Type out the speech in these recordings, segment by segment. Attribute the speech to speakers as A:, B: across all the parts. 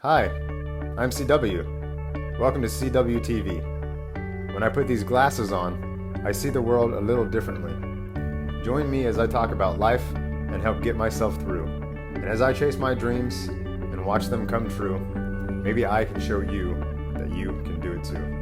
A: Hi, I'm CW. Welcome to CW TV. When I put these glasses on, I see the world a little differently. Join me as I talk about life and help get myself through. And as I chase my dreams and watch them come true, maybe I can show you that you can do it too.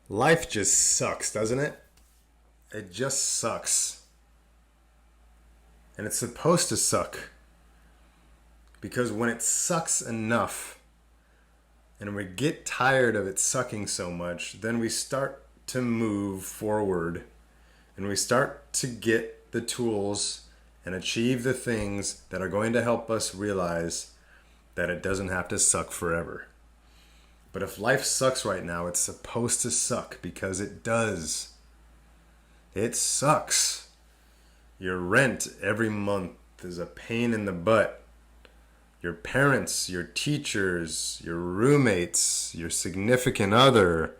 A: Life just sucks, doesn't it? It just sucks. And it's supposed to suck. Because when it sucks enough, and we get tired of it sucking so much, then we start to move forward. And we start to get the tools and achieve the things that are going to help us realize that it doesn't have to suck forever. But if life sucks right now, it's supposed to suck because it does. It sucks. Your rent every month is a pain in the butt. Your parents, your teachers, your roommates, your significant other,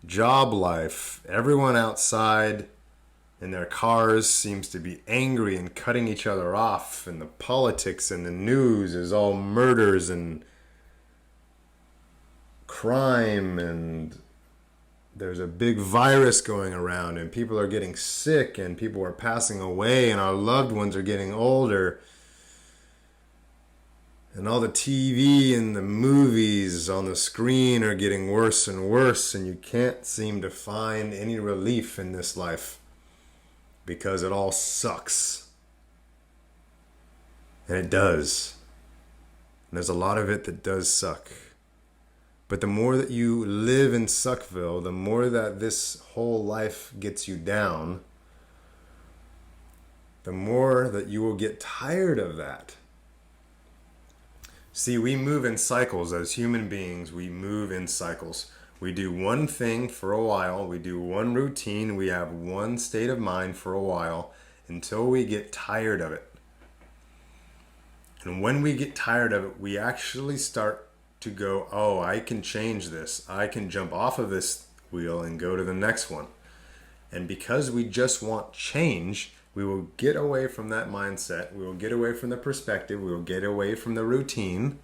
A: job life, everyone outside in their cars seems to be angry and cutting each other off, and the politics and the news is all murders and crime, and there's a big virus going around, and people are getting sick, and people are passing away, and our loved ones are getting older, and all the TV and the movies on the screen are getting worse and worse, and you can't seem to find any relief in this life because it all sucks. And it does. And there's a lot of it that does suck. But the more that you live in Suckville, the more that this whole life gets you down, the more that you will get tired of that. See, we move in cycles as human beings. We move in cycles. We do one thing for a while. We do one routine. We have one state of mind for a while until we get tired of it. And when we get tired of it, we actually start to go, oh, I can change this. I can jump off of this wheel and go to the next one. And because we just want change, we will get away from that mindset. We will get away from the perspective. We will get away from the routine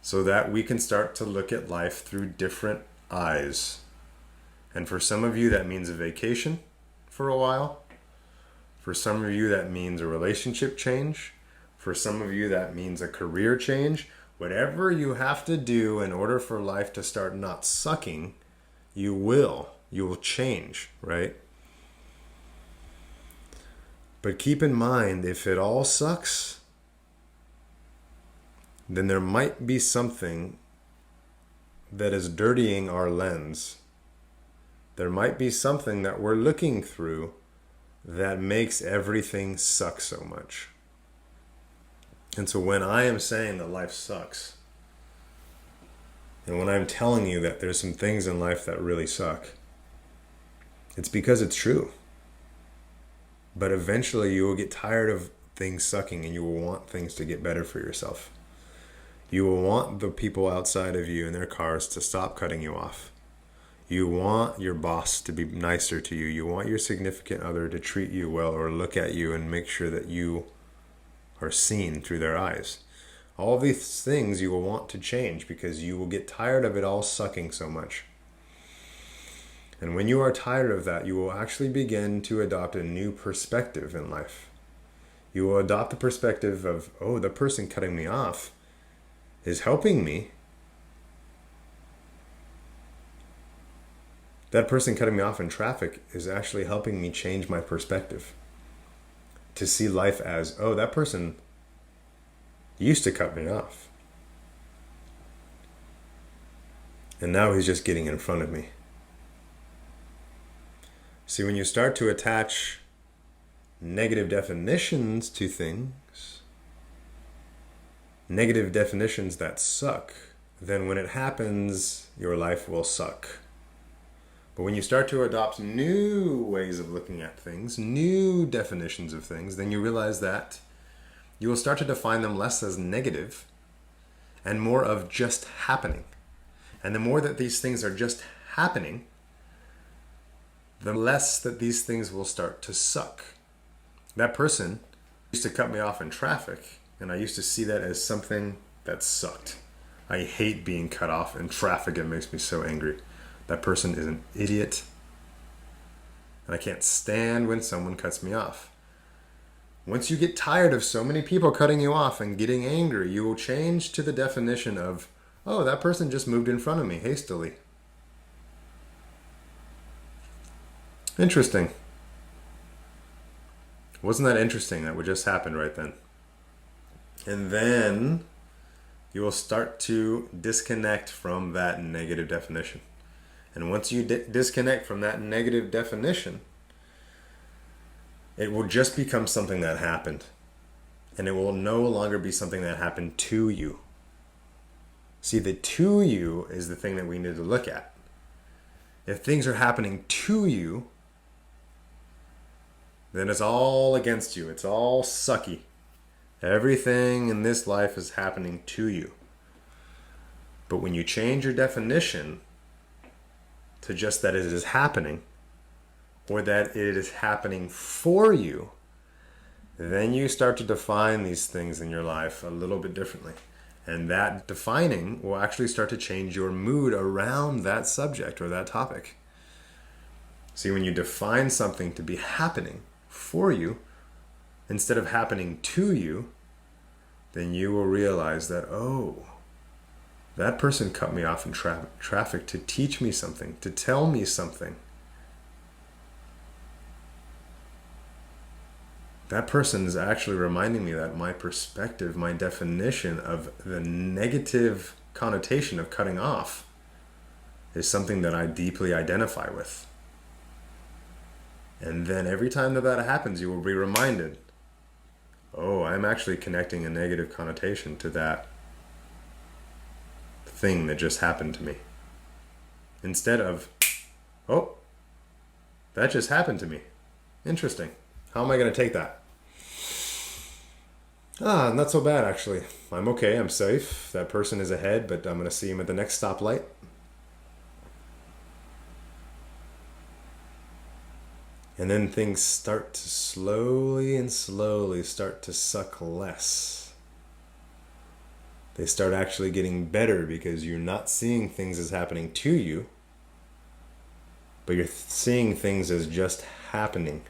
A: so that we can start to look at life through different eyes. And for some of you, that means a vacation for a while. For some of you, that means a relationship change. For some of you, that means a career change. Whatever you have to do in order for life to start not sucking, you will. You will change, right? But keep in mind, if it all sucks, then there might be something that is dirtying our lens. There might be something that we're looking through that makes everything suck so much. And so when I am saying that life sucks, and when I'm telling you that there's some things in life that really suck, it's because it's true. But eventually you will get tired of things sucking and you will want things to get better for yourself. You will want the people outside of you in their cars to stop cutting you off. You want your boss to be nicer to you. You want your significant other to treat you well or look at you and make sure that you are seen through their eyes. All these things you will want to change because you will get tired of it all sucking so much. And when you are tired of that, you will actually begin to adopt a new perspective in life. You will adopt the perspective of, oh, the person cutting me off is helping me. That person cutting me off in traffic is actually helping me change my perspective. To see life as, oh, that person used to cut me off. And now he's just getting in front of me. See, when you start to attach negative definitions to things, negative definitions that suck, then when it happens, your life will suck. But when you start to adopt new ways of looking at things, new definitions of things, then you realize that you will start to define them less as negative and more of just happening. And the more that these things are just happening, the less that these things will start to suck. That person used to cut me off in traffic, and I used to see that as something that sucked. I hate being cut off in traffic. It makes me so angry. That person is an idiot, and I can't stand when someone cuts me off. Once you get tired of so many people cutting you off and getting angry, you will change to the definition of, oh, that person just moved in front of me hastily. Interesting. Wasn't that interesting? That would just happen right then. And then you will start to disconnect from that negative definition. And once you disconnect from that negative definition, it will just become something that happened. And it will no longer be something that happened to you. See, the to you is the thing that we need to look at. If things are happening to you, then it's all against you. It's all sucky. Everything in this life is happening to you. But when you change your definition to just that it is happening, or that it is happening for you, then you start to define these things in your life a little bit differently. And that defining will actually start to change your mood around that subject or that topic. See, when you define something to be happening for you, instead of happening to you, then you will realize that, oh, that person cut me off in traffic to teach me something, to tell me something. That person is actually reminding me that my perspective, my definition of the negative connotation of cutting off is something that I deeply identify with. And then every time that happens, you will be reminded, oh, I'm actually connecting a negative connotation to that thing that just happened to me. Instead of, oh, that just happened to me. Interesting. How am I going to take that? Not so bad, actually. I'm okay. I'm safe. That person is ahead, but I'm going to see him at the next stoplight. And then things start to slowly start to suck less. They start actually getting better because you're not seeing things as happening to you, but you're seeing things as just happening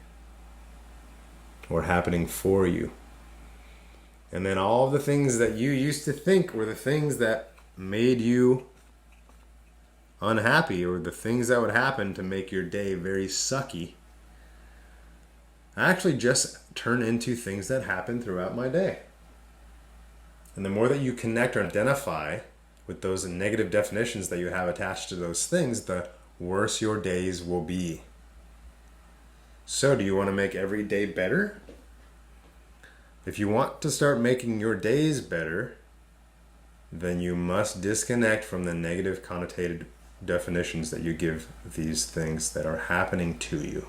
A: or happening for you. And then all the things that you used to think were the things that made you unhappy, or the things that would happen to make your day very sucky, actually just turn into things that happen throughout my day. And the more that you connect or identify with those negative definitions that you have attached to those things, the worse your days will be. So, do you want to make every day better? If you want to start making your days better, then you must disconnect from the negative connotated definitions that you give these things that are happening to you.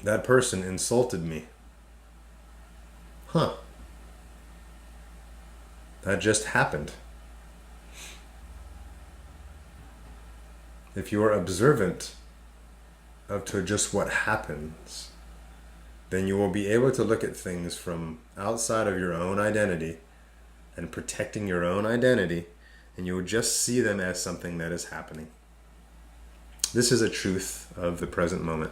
A: That person insulted me. Huh. That just happened. If you are observant to just what happens, then you will be able to look at things from outside of your own identity and protecting your own identity, and you will just see them as something that is happening. This is a truth of the present moment.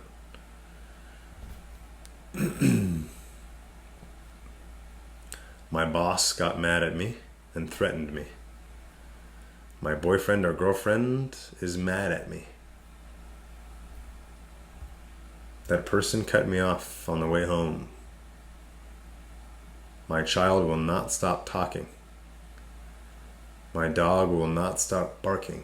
A: My boss got mad at me and threatened me. My boyfriend or girlfriend is mad at me. That person cut me off on the way home. My child will not stop talking. My dog will not stop barking.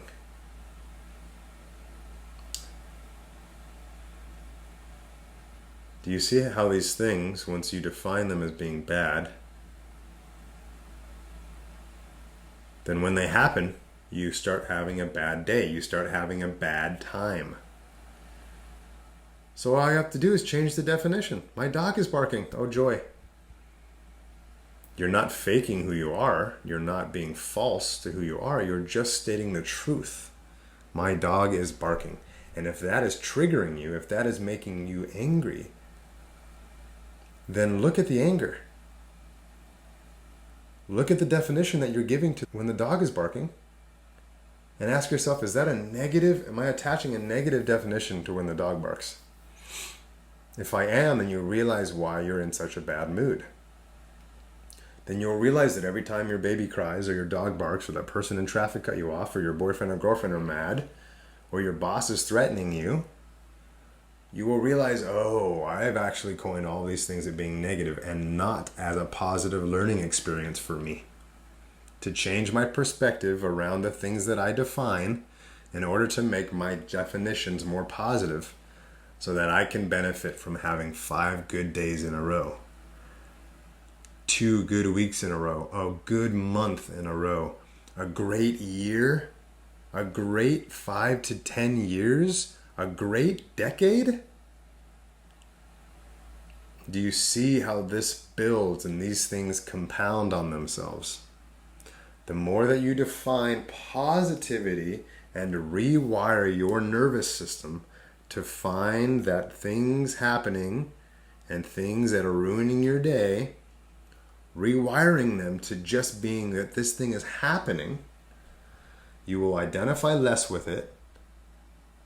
A: Do you see how these things, once you define them as being bad, then when they happen, you start having a bad day. You start having a bad time. So all I have to do is change the definition. My dog is barking. Oh, joy. You're not faking who you are. You're not being false to who you are. You're just stating the truth. My dog is barking. And if that is triggering you, if that is making you angry, then look at the anger. Look at the definition that you're giving to when the dog is barking. And ask yourself, is that a negative? Am I attaching a negative definition to when the dog barks? If I am, then you realize why you're in such a bad mood. Then you'll realize that every time your baby cries or your dog barks or that person in traffic cut you off or your boyfriend or girlfriend are mad or your boss is threatening you, you will realize, oh, I've actually coined all these things as being negative and not as a positive learning experience for me. To change my perspective around the things that I define in order to make my definitions more positive so that I can benefit from having 5 good days in a row, 2 good weeks in a row, a good month in a row, a great year, a great 5 to 10 years, a great decade. Do you see how this builds and these things compound on themselves? The more that you define positivity and rewire your nervous system to find that things happening and things that are ruining your day, rewiring them to just being that this thing is happening, you will identify less with it.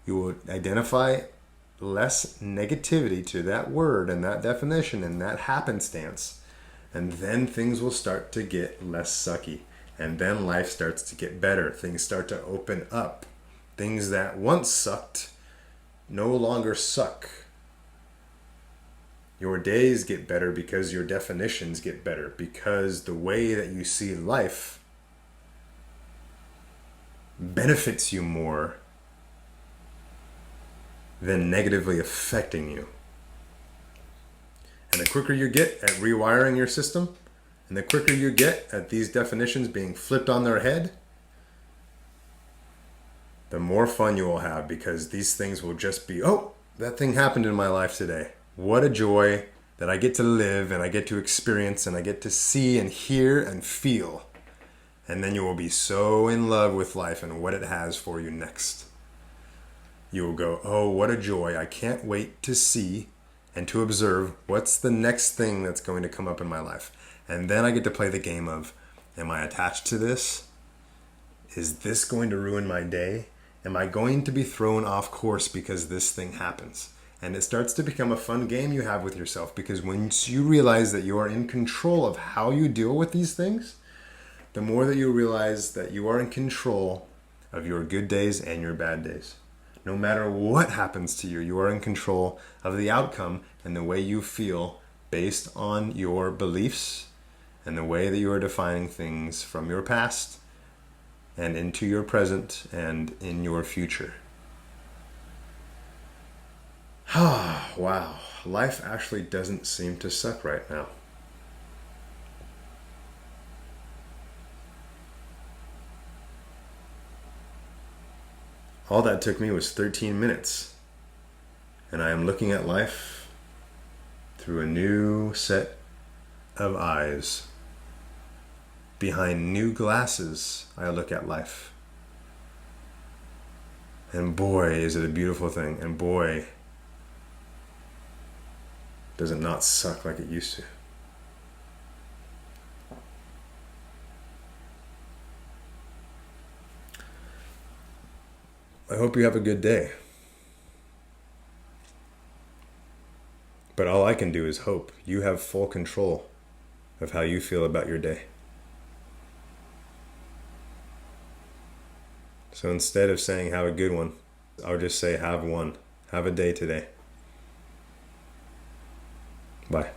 A: You will identify less negativity to that word and that definition and that happenstance. And then things will start to get less sucky. And then life starts to get better. Things start to open up. Things that once sucked no longer suck. Your days get better because your definitions get better. Because the way that you see life benefits you more than negatively affecting you. And the quicker you get at rewiring your system, and the quicker you get at these definitions being flipped on their head, the more fun you will have, because these things will just be, oh, that thing happened in my life today. What a joy that I get to live and I get to experience and I get to see and hear and feel. And then you will be so in love with life and what it has for you next. You will go, oh, what a joy. I can't wait to see and to observe what's the next thing that's going to come up in my life. And then I get to play the game of, am I attached to this? Is this going to ruin my day? Am I going to be thrown off course because this thing happens? And it starts to become a fun game you have with yourself, because once you realize that you are in control of how you deal with these things, the more that you realize that you are in control of your good days and your bad days. No matter what happens to you, you are in control of the outcome and the way you feel based on your beliefs and the way that you are defining things from your past and into your present and in your future. Wow, life actually doesn't seem to suck right now. All that took me was 13 minutes. And I am looking at life through a new set of eyes. Behind new glasses, I look at life. And boy, is it a beautiful thing. And boy, does it not suck like it used to. I hope you have a good day. But all I can do is hope you have full control of how you feel about your day. So instead of saying have a good one, I'll just say have one. Have a day today. Bye.